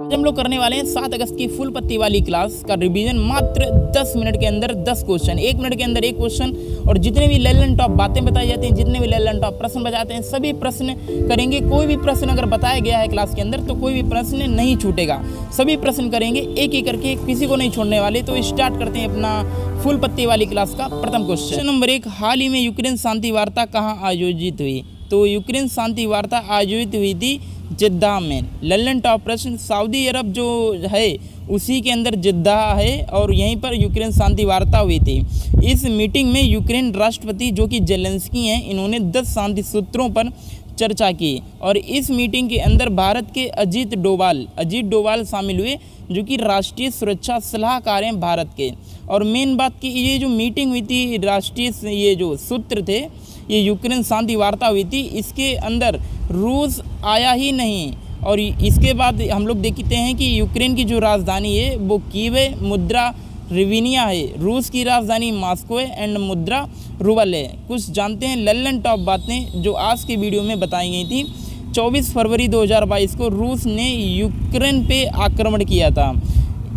आज हम लोग करने वाले हैं 7 अगस्त की फुल पत्ती वाली क्लास का रिवीजन मात्र 10 मिनट के अंदर 10 क्वेश्चन, 1 मिनट के अंदर एक क्वेश्चन। और जितने भी लेलन टॉप बातें बताई जाती हैं, जितने भी लेलन टॉप प्रश्न बताते हैं, सभी प्रश्न करेंगे। कोई भी प्रश्न अगर बताया गया है क्लास के अंदर तो कोई भी प्रश्न नहीं छूटेगा, सभी प्रश्न करेंगे एक एक करके, किसी को नहीं छोड़ने वाले। तो स्टार्ट करते हैं अपना फुल पत्ती वाली क्लास का प्रथम क्वेश्चन नंबर 1। हाल ही में यूक्रेन शांति वार्ता कहाँ आयोजित हुई? तो यूक्रेन शांति वार्ता आयोजित हुई थी जिद्दा में। लल्लन टॉप प्रश्न, सऊदी अरब जो है उसी के अंदर जिद्दा है और यहीं पर यूक्रेन शांति वार्ता हुई थी। इस मीटिंग में यूक्रेन राष्ट्रपति जो कि जेलेंस्की हैं, इन्होंने 10 शांति सूत्रों पर चर्चा की। और इस मीटिंग के अंदर भारत के अजीत डोभाल शामिल हुए, जो कि राष्ट्रीय सुरक्षा सलाहकार हैं भारत के। और मेन बात की ये जो मीटिंग हुई थी, राष्ट्रीय ये जो सूत्र थे, ये यूक्रेन शांति वार्ता हुई थी, इसके अंदर रूस आया ही नहीं। और इसके बाद हम लोग देखते हैं कि यूक्रेन की जो राजधानी है वो कीव है, मुद्रा रिविनिया है। रूस की राजधानी मॉस्को है एंड मुद्रा रूबल है। कुछ जानते हैं लल्लन टॉप बातें जो आज की वीडियो में बताई गई थी। 24 फरवरी 2022 को रूस ने यूक्रेन पे आक्रमण किया था।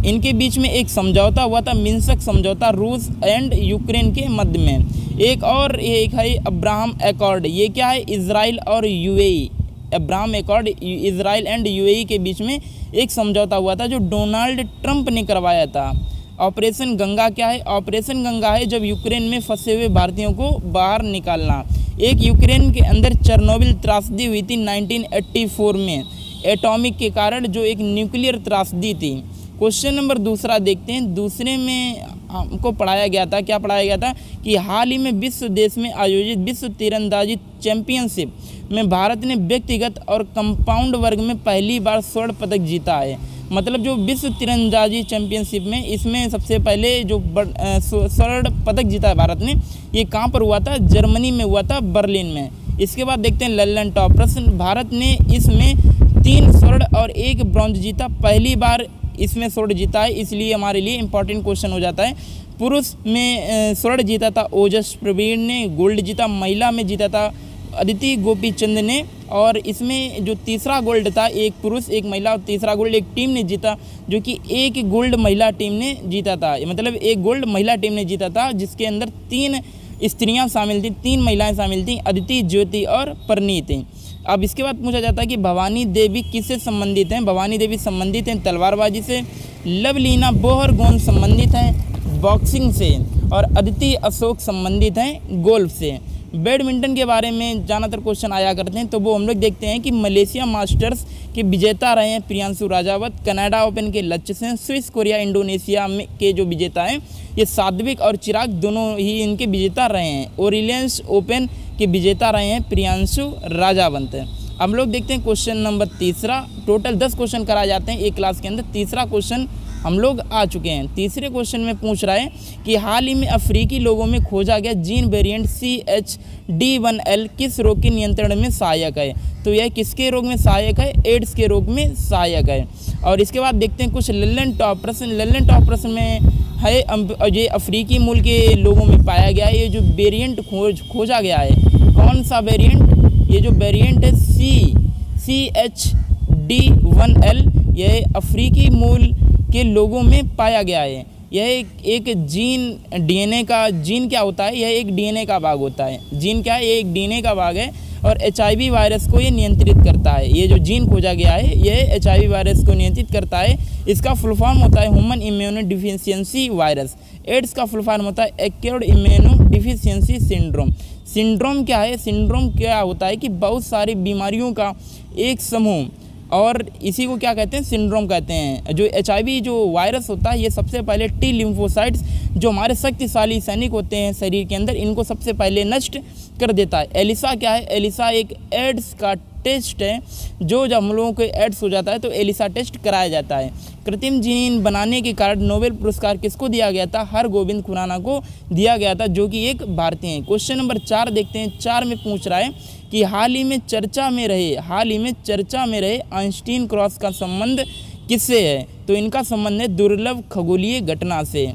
इनके बीच में एक समझौता हुआ था, मिन्स्क समझौता, रूस एंड यूक्रेन के मध्य में। एक है अब्राहम एकॉर्ड। ये क्या है? इजराइल और UAE. Abraham accord Israel and UAE के बीच में एक समझौता हुआ था जो डोनाल्ड ट्रंप ने करवाया था। ऑपरेशन गंगा क्या है? ऑपरेशन गंगा है जब यूक्रेन में फंसे हुए भारतीयों को बाहर निकालना। एक यूक्रेन के अंदर चेरनोबिल त्रासदी हुई थी 1984 में, एटॉमिक के कारण, जो एक न्यूक्लियर त्रासदी थी। क्वेश्चन नंबर दूसरा देखते हैं। दूसरे में हमको पढ़ाया गया था, क्या पढ़ाया गया था कि हाल ही में विश्व देश में आयोजित विश्व तीरंदाजी चैंपियनशिप में भारत ने व्यक्तिगत और कंपाउंड वर्ग में पहली बार स्वर्ण पदक जीता है। मतलब जो विश्व तीरंदाजी चैंपियनशिप में, इसमें सबसे पहले जो स्वर्ण पदक जीता है भारत ने, ये कहाँ पर हुआ था? जर्मनी में हुआ था, बर्लिन में। इसके बाद देखते हैं लल्लन टॉप प्रश्न। भारत ने इसमें 3 स्वर्ण और 1 ब्रॉन्ज जीता, पहली बार इसमें स्वर्ण जीता है, इसलिए हमारे लिए इंपॉर्टेंट क्वेश्चन हो जाता है। पुरुष में स्वर्ण जीता था ओजस प्रवीण ने, गोल्ड जीता। महिला में जीता था अदिति गोपीचंद ने। और इसमें जो तीसरा गोल्ड था, एक पुरुष एक महिला और तीसरा गोल्ड एक टीम ने जीता, जो कि एक गोल्ड महिला टीम ने जीता था। मतलब एक गोल्ड महिला टीम ने जीता था, जिसके अंदर 3 स्त्रियां शामिल थीं, 3 महिलाएं शामिल थीं, अदिति, ज्योति और परनीत। अब इसके बाद पूछा जाता है कि भवानी देवी किससे संबंधित हैं? भवानी देवी संबंधित हैं तलवारबाजी से। लवलीना बोहरगोन संबंधित हैं बॉक्सिंग से। और अदिति अशोक संबंधित हैं गोल्फ से। बैडमिंटन के बारे में ज़्यादातर क्वेश्चन आया करते हैं, तो वो हम लोग देखते हैं कि मलेशिया मास्टर्स के विजेता रहे हैं प्रियांशु राजावत, कनाडा ओपन के लक्ष्य सेन, स्विस कोरिया इंडोनेशिया में के जो विजेता हैं ये सात्विक और चिराग, दोनों ही इनके विजेता रहे हैं। ओरिलियंस ओपन के विजेता रहे हैं प्रियांशु राजावंत। हम लोग देखते हैं क्वेश्चन नंबर तीसरा। टोटल 10 क्वेश्चन कराए जाते हैं एक क्लास के अंदर, तीसरा क्वेश्चन हम लोग आ चुके हैं। तीसरे क्वेश्चन में पूछ रहा है कि हाल ही में अफ्रीकी लोगों में खोजा गया जीन वेरिएंट CHD1L किस रोग के नियंत्रण में सहायक है? तो यह किसके रोग में सहायक है? एड्स के रोग में सहायक है। और इसके बाद देखते हैं कुछ लल्लन टॉप प्रश्न। लल्लन टॉप प्रश्न में है ये अफ्रीकी मूल के लोगों में पाया गया है। ये जो वेरिएंट खोजा गया है, कौन सा वेरिएंट? ये जो वेरिएंट है CHD1L, यह अफ्रीकी मूल के लोगों में पाया गया है। यह एक जीन, डीएनए का जीन क्या होता है? यह एक डीएनए का भाग होता है। जीन क्या है? ये एक डीएनए का भाग है और HIV वायरस को ये नियंत्रित करता है। ये जो जीन खोजा गया है ये HIV वायरस को नियंत्रित करता है। इसका फुल फॉर्म होता है human immunodeficiency virus. AIDS का फुल फॉर्म होता है acquired immunodeficiency syndrome. Syndrome क्या है? सिंड्रोम क्या होता है कि बहुत सारी बीमारियों का एक समूह, और इसी को क्या कहते हैं? सिंड्रोम कहते हैं। जो HIV जो वायरस होता है, ये सबसे पहले T लिम्फोसाइट्स, जो हमारे शक्तिशाली सैनिक होते हैं शरीर के अंदर, इनको सबसे पहले नष्ट कर देता है। एलिसा क्या है? एलिसा एक एड्स का टेस्ट है। जब हम लोगों को एड्स हो जाता है तो एलिसा टेस्ट कराया जाता है। कृत्रिम जीन बनाने के कारण नोबेल पुरस्कार किसको दिया गया था? हरगोविंद खुराना को दिया गया था, जो कि एक भारतीय हैं। क्वेश्चन नंबर 4 देखते हैं। 4 में पूछ रहा है कि हाल ही में चर्चा में रहे आइंस्टीन क्रॉस का संबंध किससे है? तो इनका संबंध है दुर्लभ खगोलीय घटना से,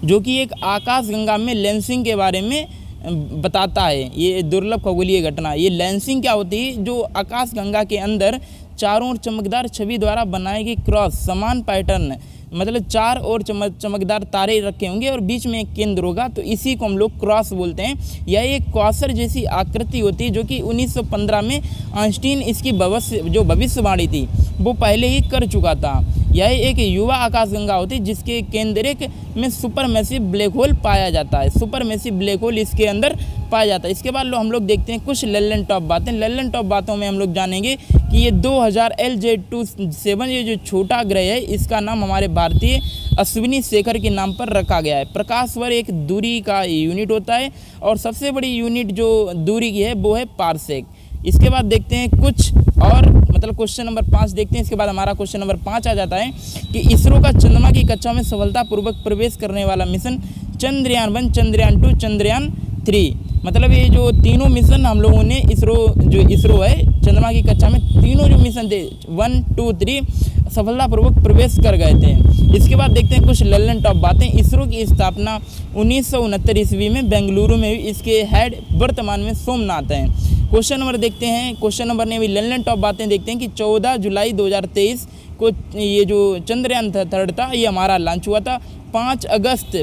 जो कि एक आकाशगंगा में लेंसिंग के बारे में बताता है। ये दुर्लभ खगोलीय घटना, ये लेंसिंग क्या होती है? जो आकाशगंगा के अंदर चारों ओर चमकदार छवि द्वारा बनाई गई क्रॉस समान पैटर्न, मतलब चार और चमकदार तारे रखे होंगे और बीच में एक केंद्र होगा, तो इसी को हम लोग क्रॉस बोलते हैं। यह एक क्वासर जैसी आकृति होती है जो कि 1915 में आइंस्टीन इसकी जो भविष्यवाणी थी वो पहले ही कर चुका था। यह एक युवा आकाशगंगा होती है जिसके केंद्रिक में सुपरमैसिव ब्लैक होल पाया जाता है। सुपरमैसिव ब्लैक होल इसके अंदर पाया जाता है। इसके बाद हम लोग देखते हैं कुछ लल्लन टॉप बातें। लल्लन टॉप बातों में हम लोग जानेंगे कि ये 2000 LZ27 ये जो छोटा ग्रह है इसका नाम हमारे भारतीय अश्विनी शेखर के नाम पर रखा गया है। प्रकाश वर्ष एक दूरी का यूनिट होता है और सबसे बड़ी यूनिट जो दूरी की है वो है पारसेक। इसके बाद देखते हैं कुछ और, मतलब क्वेश्चन नंबर 5 देखते हैं। इसके बाद हमारा क्वेश्चन नंबर 5 आ जाता है कि इसरो का चंद्रमा की कक्षा में सफलतापूर्वक प्रवेश करने वाला मिशन चंद्रयान 1, चंद्रयान 2, चंद्रयान 3, मतलब ये जो तीनों मिशन हम लोगों ने इसरो है चंद्रमा की कक्षा में तीनों जो मिशन थे 1, 2, 3 सफलतापूर्वक प्रवेश कर गए थे। इसके बाद देखते हैं कुछ लल्लन टॉप बातें। इसरो की स्थापना 1969 ईस्वी में बेंगलुरु में हुई। इसके हेड वर्तमान में सोमनाथ हैं। क्वेश्चन नंबर देखते हैं, क्वेश्चन नंबर ने भी लल्लन टॉप बातें देखते हैं कि 14 जुलाई 2023 को ये जो चंद्रयान 3 था ये हमारा लॉन्च हुआ था। 5 अगस्त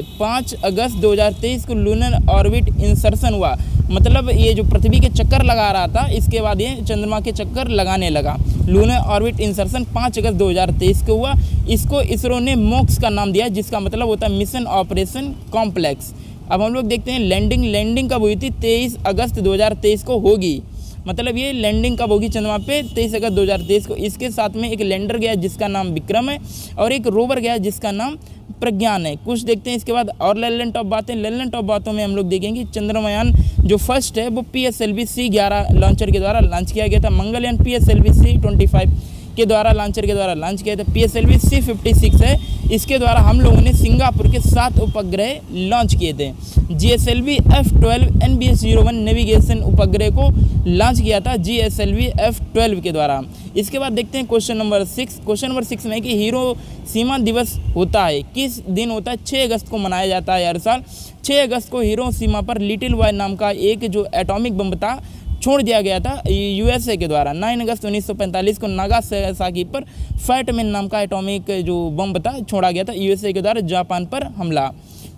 2023 को लूनर ऑर्बिट इंसर्शन हुआ, मतलब ये जो पृथ्वी के चक्कर लगा रहा था इसके बाद ये चंद्रमा के चक्कर लगाने लगा। लूनर ऑर्बिट इंसर्शन 5 अगस्त 2023 को हुआ। इसको इसरो ने मोक्स का नाम दिया जिसका मतलब होता है मिशन ऑपरेशन कॉम्प्लेक्स। अब हम लोग देखते हैं लैंडिंग कब हुई थी, 23 अगस्त 2023 को होगी, मतलब ये लैंडिंग कब होगी चंद्रमा पे 23 अगस्त 2023 को। इसके साथ में एक लैंडर गया जिसका नाम विक्रम है और एक रोवर गया जिसका नाम प्रज्ञान है। कुछ देखते हैं इसके बाद और लल्लन टॉप बातें। लल्लन टॉप बातों में हम लोग देखेंगे चंद्रयान जो फर्स्ट है वो PSLV C11 लॉन्चर के द्वारा लॉन्च किया गया था। मंगलयान PSLV C25 के द्वारा लॉन्चर के द्वारा लॉन्च किया था। PSLV C56 है, इसके द्वारा हम लोगों ने सिंगापुर के 7 उपग्रह लॉन्च किए थे। GSLV F12 NBS-01 नेविगेशन उपग्रह को लॉन्च किया था GSLV F12 के द्वारा। इसके बाद देखते हैं क्वेश्चन नंबर 6। क्वेश्चन नंबर 6 में कि हिरोशिमा दिवस होता है किस दिन होता है, 6 अगस्त को मनाया जाता है हर साल। 6 अगस्त को हिरोशिमा पर लिटिल बॉय नाम का एक जो एटॉमिक बम था छोड़ दिया गया था USA के द्वारा। 9 अगस्त 1945 को नागासाकी पर फैटमैन नाम का एटॉमिक जो बम था छोड़ा गया था USA के द्वारा जापान पर हमला।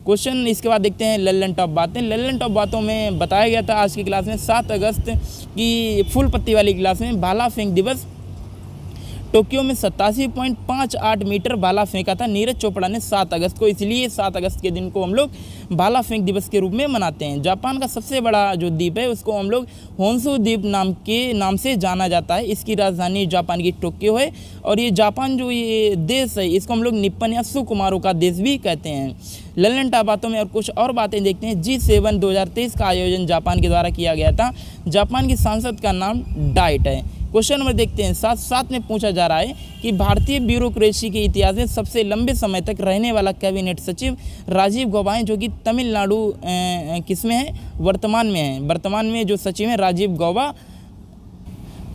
क्वेश्चन इसके बाद देखते हैं लल्लन टॉप बातें। लल्लन टॉप बातों में बताया गया था आज की क्लास में 7 अगस्त की फुल पत्ती वाली क्लास में भाला फेंक दिवस टोक्यो में 87.58 मीटर भाला फेंका था नीरज चोपड़ा ने 7 अगस्त को, इसलिए 7 अगस्त के दिन को हम लोग भाला फेंक दिवस के रूप में मनाते हैं। जापान का सबसे बड़ा जो द्वीप है उसको हम लोग होन्शु द्वीप नाम से जाना जाता है। इसकी राजधानी जापान की टोक्यो है और ये जापान जो ये देश है इसको हम लोग निप्पन या सुकुमारों का देश भी कहते हैं। लल्लन टॉप बातों में और कुछ और बातें देखते हैं। G7 2023 का आयोजन जापान के द्वारा किया गया था। जापान की सांसद का नाम डाइट है। क्वेश्चन नंबर देखते हैं 7 में पूछा जा रहा है कि भारतीय ब्यूरोक्रेसी के इतिहास में सबसे लंबे समय तक रहने वाला कैबिनेट सचिव राजीव गौबा हैं जो कि तमिलनाडु किसमें है, वर्तमान में है। वर्तमान में जो सचिव हैं राजीव गौबा,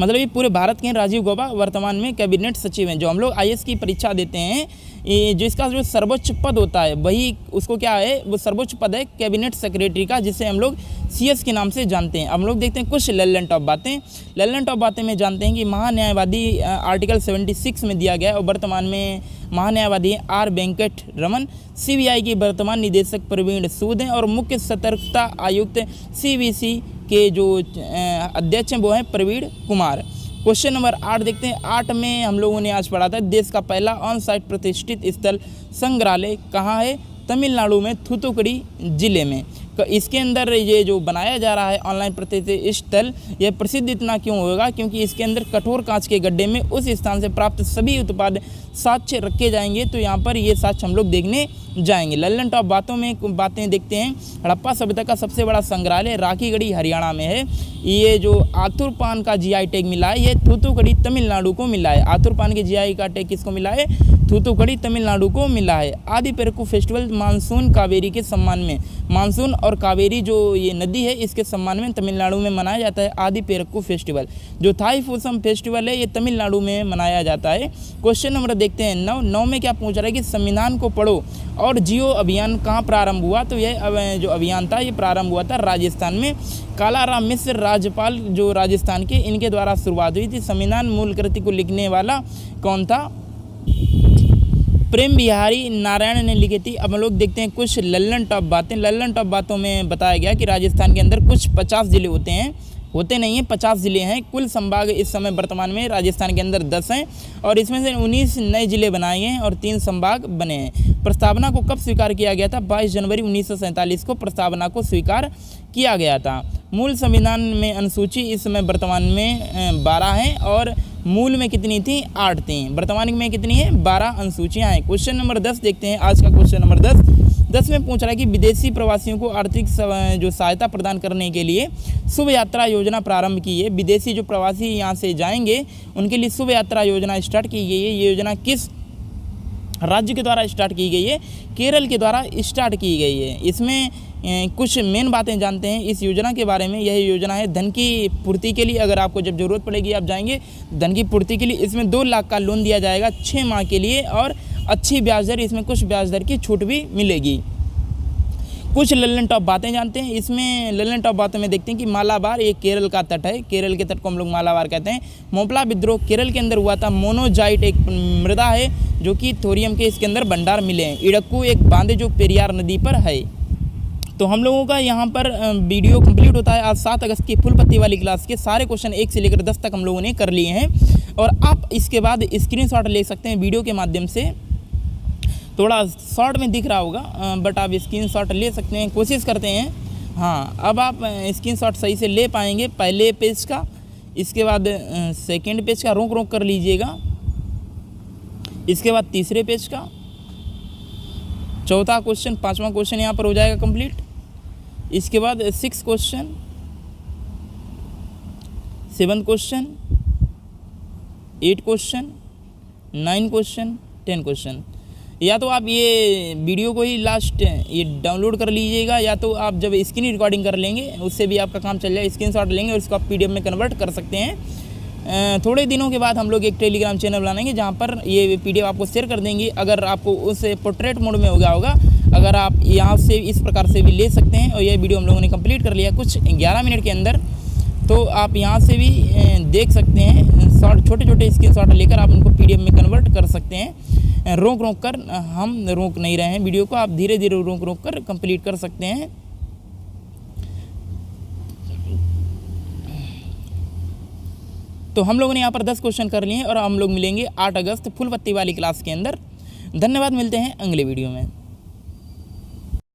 मतलब ये पूरे भारत के राजीव गौबा वर्तमान में कैबिनेट सचिव हैं। जो हम लोग IAS की परीक्षा देते हैं जो इसका जो सर्वोच्च पद होता है वही उसको क्या है, वो सर्वोच्च पद है कैबिनेट सेक्रेटरी का, जिसे हम लोग CS के नाम से जानते हैं। हम लोग देखते हैं कुछ लल्लन टॉप बातें। लल्लन टॉप बातें में जानते हैं कि महान्यायवादी आर्टिकल 76 में दिया गया है और वर्तमान में महान्यायवादी R वेंकट रमन। CBI की वर्तमान निदेशक प्रवीण सूद हैं और मुख्य सतर्कता आयुक्त CVC के जो अध्यक्ष हैं वो हैं प्रवीण कुमार। क्वेश्चन नंबर 8 देखते हैं। 8 में हम लोगों ने आज पढ़ा था देश का पहला ऑन साइट प्रतिष्ठित स्थल संग्रहालय कहाँ है, तमिलनाडु में थूथुकुडी जिले में। इसके अंदर ये जो बनाया जा रहा है ऑनलाइन प्रतिष्ठित स्थल, यह प्रसिद्ध इतना क्यों होगा, क्योंकि इसके अंदर कठोर कांच के गड्ढे में उस स्थान से प्राप्त सभी उत्पाद साक्ष्य रखे जाएंगे, तो यहाँ पर ये साक्ष्य हम लोग देखने जाएंगे। लल्लन टॉप बातों में बातें देखते हैं। हड़प्पा सभ्यता का सबसे बड़ा संग्रहालय राखीगढ़ी हरियाणा में है। ये जो आतुर पान का GI टैग मिला है ये थूथुकुडी तमिलनाडु को मिला है। आतुर पान के GI का टैग किसको मिला है, थूथुकुडी तमिलनाडु को मिला है। आदि पेरकू फेस्टिवल मानसून कावेरी के सम्मान में, मानसून और कावेरी जो ये नदी है इसके सम्मान में तमिलनाडु में मनाया जाता है आदि पेरक्कू फेस्टिवल। जो थाई पूसम फेस्टिवल है ये तमिलनाडु में मनाया जाता है। क्वेश्चन नंबर देखते हैं 9 में क्या पूछ रहा है कि संविधान को पढ़ो और जियो अभियान कहाँ प्रारंभ हुआ। तो यह जो अभियान था ये प्रारंभ हुआ था राजस्थान में। कालाराम मिश्र राज्यपाल जो राजस्थान के, इनके द्वारा शुरुआत हुई थी। संविधान मूल कृति को लिखने वाला कौन था? प्रेम बिहारी नारायण ने लिखी थी। अब हम लोग देखते हैं कुछ लल्लन टॉप बातें। लल्लन टॉप बातों में बताया गया कि राजस्थान के अंदर कुछ 50 ज़िले होते नहीं हैं 50 ज़िले हैं। कुल संभाग इस समय वर्तमान में राजस्थान के अंदर 10 हैं और इसमें से 19 नए ज़िले बनाए गए हैं और 3 संभाग बने हैं। प्रस्तावना को कब स्वीकार किया गया था? 22 जनवरी 1947 को प्रस्तावना को स्वीकार किया गया था। मूल संविधान में अनुसूची इस समय वर्तमान में 12 हैं और मूल में कितनी थी? 8 थी। वर्तमान में कितनी है? 12 अनुसूचियाँ हैं। क्वेश्चन नंबर 10 देखते हैं। आज का क्वेश्चन नंबर 10 में पूछ रहा है कि विदेशी प्रवासियों को आर्थिक जो सहायता प्रदान करने के लिए शुभ यात्रा योजना प्रारंभ की है। विदेशी जो प्रवासी यहाँ से जाएंगे उनके लिए शुभ यात्रा योजना स्टार्ट की गई है। ये योजना किस राज्य के द्वारा स्टार्ट की गई है? केरल के द्वारा स्टार्ट की गई है। इसमें कुछ मेन बातें जानते हैं इस योजना के बारे में। यह योजना है धन की पूर्ति के लिए। अगर आपको जब ज़रूरत पड़ेगी आप जाएंगे धन की पूर्ति के लिए। इसमें 2 लाख का लोन दिया जाएगा 6 माह के लिए और अच्छी ब्याज दर, इसमें कुछ ब्याज दर की छूट भी मिलेगी। कुछ लल्लन टॉप बातें जानते हैं। इसमें लल्लन टॉप बातों में देखते हैं कि मालाबार ये केरल का तट है। केरल के तट को हम लोग मालाबार कहते हैं। मोपला विद्रोह केरल के अंदर हुआ था। मोनोजाइट एक मृदा है जो कि थोरियम के इसके अंदर भंडार मिले हैं। इडक्कू एक बांध जो पेरियार नदी पर है। तो हम लोगों का यहाँ पर वीडियो कंप्लीट होता है। आज 7 अगस्त की फुल पत्ती वाली क्लास के सारे क्वेश्चन 1 से लेकर 10 तक हम लोगों ने कर लिए हैं और आप इसके बाद स्क्रीनशॉट ले सकते हैं वीडियो के माध्यम से। थोड़ा शॉर्ट में दिख रहा होगा बट आप स्क्रीनशॉट ले सकते हैं। कोशिश करते हैं। हाँ, अब आप स्क्रीनशॉट सही से ले पाएंगे। पहले पेज का, इसके बाद सेकंड पेज का रोक कर लीजिएगा, इसके बाद तीसरे पेज का, चौथा क्वेश्चन, 5वां क्वेश्चन यहाँ पर हो जाएगा कंप्लीट। इसके बाद 6 question, 7 question, 8 question, 9 question, 10 question. या तो आप ये वीडियो को ही लास्ट ये डाउनलोड कर लीजिएगा या तो आप जब स्क्रीन रिकॉर्डिंग कर लेंगे उससे भी आपका काम चल जाए। स्क्रीनशॉट लेंगे और इसको आप PDF में कन्वर्ट कर सकते हैं। थोड़े दिनों के बाद हम लोग एक टेलीग्राम चैनल बनाएंगे जहाँ पर ये PDF आपको शेयर कर देंगे। अगर आपको उस पोर्ट्रेट मोड में हो गया होगा, अगर आप यहाँ से इस प्रकार से भी ले सकते हैं। और यह वीडियो हम लोगों ने कंप्लीट कर लिया कुछ 11 मिनट के अंदर। तो आप यहाँ से भी देख सकते हैं। शॉर्ट छोटे स्क्रीनशॉट लेकर आप उनको PDF में कन्वर्ट कर सकते हैं। रोक कर, हम रोक नहीं रहे हैं वीडियो को, आप धीरे धीरे रोक कर कंप्लीट कर सकते हैं। तो हम लोगों ने यहाँ पर 10 क्वेश्चन कर लिए हैं और हम लोग मिलेंगे 8 अगस्त फुल पत्ती वाली क्लास के अंदर। धन्यवाद, मिलते हैं अगले वीडियो में।